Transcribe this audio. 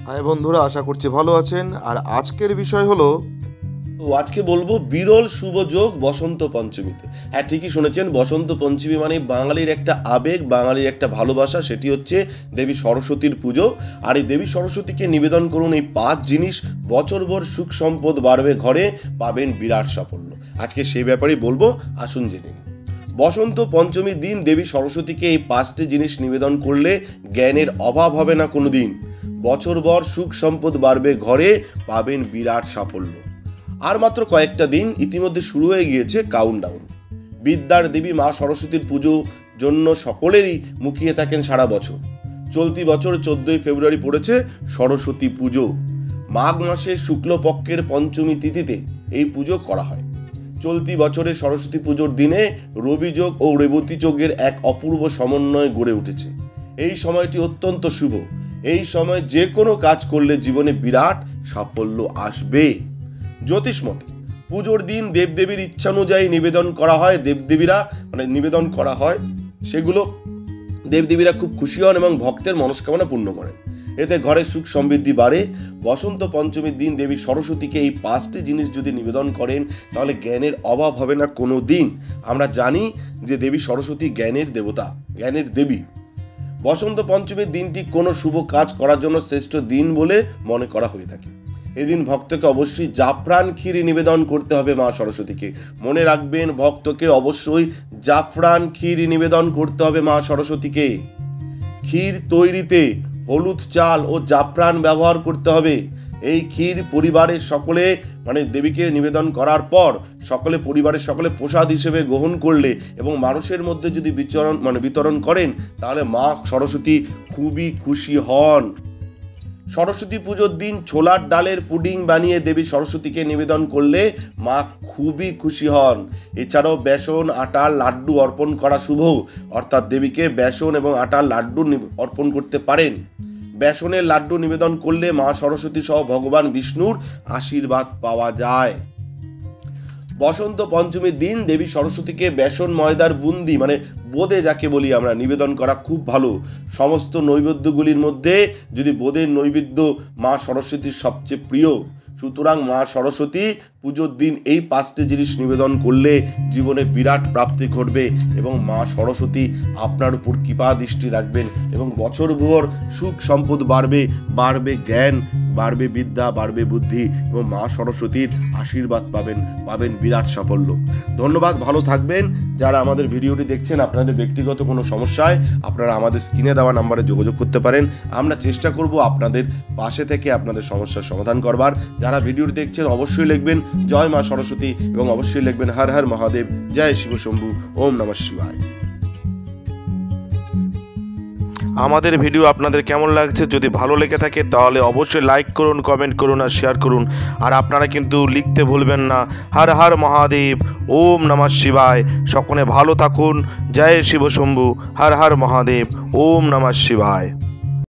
High বন্ধুরা, আশা করছি ভালো আছেন। আর আজকের বিষয় হলো আজকে বলবো বিরল শুভ যোগ বসন্ত পঞ্চমীতে। হ্যাঁ, ঠিকই শুনেছেন, বসন্ত পঞ্চমী মানে বাঙালির একটা আবেগ, বাঙালির একটা ভালোবাসা, সেটি হচ্ছে দেবী সরস্বতীর পুজো। আর এই দেবী সরস্বতীকে নিবেদন করুন এই 5 জিনিস, বছরভর সুখ সম্পদ বাড়বে ঘরে, পাবেন বিরাট সাফল্য। আজকে সেই ব্যাপারেই বলবো, আসুন জেনে নিন। বসন্ত পঞ্চমীর দিন দেবী সরস্বতীকে এই 5টি জিনিস নিবেদন করলে জ্ঞানের অভাব হবে না কোনো দিন, বছরভর সুখ সম্পদ বাড়বে ঘরে, পাবেন বিরাট সাফল্য। আর মাত্র কয়েকটা দিন, ইতিমধ্যে শুরু হয়ে গিয়েছে কাউন্টডাউন। বিদ্যার দেবী মা সরস্বতীর পুজো জন্য সকলেরই মুখিয়ে থাকেন সারা বছর। চলতি বছর 14ই ফেব্রুয়ারি পড়েছে সরস্বতী পুজো। মাঘ মাসের শুক্লপক্ষের পঞ্চমী তিথিতে এই পুজো করা হয়। চলতি বছরের সরস্বতী পুজোর দিনে রবিযোগ ও রেবতী যোগের এক অপূর্ব সমন্বয় গড়ে উঠেছে। এই সময়টি অত্যন্ত শুভ। এই সময় যে কোনো কাজ করলে জীবনে বিরাট সাফল্য আসবে। জ্যোতিষ মতে পুজোর দিন দেবদেবীর ইচ্ছানুযায়ী নিবেদন করা হয়, নিবেদন করা হয়, সেগুলো দেবদেবীরা খুব খুশি হন এবং ভক্তের মনস্কামনা পূর্ণ করেন। এতে ঘরে সুখ সমৃদ্ধি বাড়ে। বসন্ত পঞ্চমীর দিন দেবী সরস্বতীকে এই 5টি জিনিস যদি নিবেদন করেন, তাহলে জ্ঞানের অভাব হবে না কোনো দিন। আমরা জানি যে দেবী সরস্বতী জ্ঞানের দেবতা, জ্ঞানের দেবী। বসন্ত পঞ্চমীর দিনটি কোনো শুভ কাজ করার জন্য শ্রেষ্ঠ দিন বলে মনে করা হয়ে থাকে। এদিন ভক্তকে অবশ্যই জাফরান ক্ষীর নিবেদন করতে হবে মা সরস্বতীকে। মনে রাখবেন, ভক্তকে অবশ্যই জাফরান ক্ষীর নিবেদন করতে হবে মা সরস্বতীকে। ক্ষীর তৈরিতে হলুদ চাল ও জাফরান ব্যবহার করতে হবে। এই ক্ষীর পরিবারের সকলে দেবীকে নিবেদন করার পর পরিবারের সকলে প্রসাদ হিসেবে গ্রহণ করলে এবং মানুষের মধ্যে যদি বিতরণ করেন, তাহলে মা সরস্বতী খুবই খুশি হন। সরস্বতী পুজোর দিন ছোলার ডালের পুডিং বানিয়ে দেবী সরস্বতীকে নিবেদন করলে মা খুবই খুশি হন। এছাড়াও বেসন আটার লাড্ডু অর্পণ করা শুভ, অর্থাৎ দেবীকে বেসন এবং আটার লাড্ডু অর্পণ করতে পারেন। বেসনের লাড্ডু নিবেদন করলে মা সরস্বতী সহ ভগবান বিষ্ণুর আশীর্বাদ পাওয়া যায়। বসন্ত পঞ্চমীর দিন দেবী সরস্বতীকে বেসন ময়দার বুন্দি বোঁদে যাকে বলি আমরা, নিবেদন করা খুব ভালো। সমস্ত নৈবেদ্যগুলির মধ্যে যদি বোঁদের নৈবেদ্য মা সরস্বতীর সবচেয়ে প্রিয়। সুতরাং মা সরস্বতী পুজোর দিন এই 5টি জিনিস নিবেদন করলে জীবনে বিরাট প্রাপ্তি ঘটবে এবং মা সরস্বতী আপনার উপর কৃপা দৃষ্টি রাখবেন এবং বছরভর সুখ সম্পদ বাড়বে জ্ঞান, বাড়বে বিদ্যা, বাড়বে বুদ্ধি এবং মা সরস্বতীর আশীর্বাদ পাবেন বিরাট সাফল্য। ধন্যবাদ, ভালো থাকবেন। যারা আমাদের ভিডিওটি দেখছেন, আপনাদের ব্যক্তিগত কোনো সমস্যায় আপনারা আমাদের স্ক্রিনে দেওয়া নাম্বারে যোগাযোগ করতে পারেন। আমরা চেষ্টা করব আপনাদের পাশে থেকে আপনাদের সমস্যার সমাধান করবার। যারা ভিডিওটি দেখছেন অবশ্যই লিখবেন জয় মা সরস্বতী এবং অবশ্যই লিখবেন হর হর মহাদেব, জয় শিব শম্ভু, ওম নমঃ শিবায়। আমাদের ভিডিও আপনাদের কেমন লাগছে? যদি ভালো লেগে থাকে তাহলে অবশ্যই লাইক করুন, কমেন্ট করুন আর শেয়ার করুন। আর আপনারা কিন্তু লিখতে ভুলবেন না হর হর মহাদেব, ওম নমঃ শিবায়। সকলে ভালো থাকুন, জয় শিব শম্ভু, হর হর মহাদেব, ওম নমঃ শিবায়।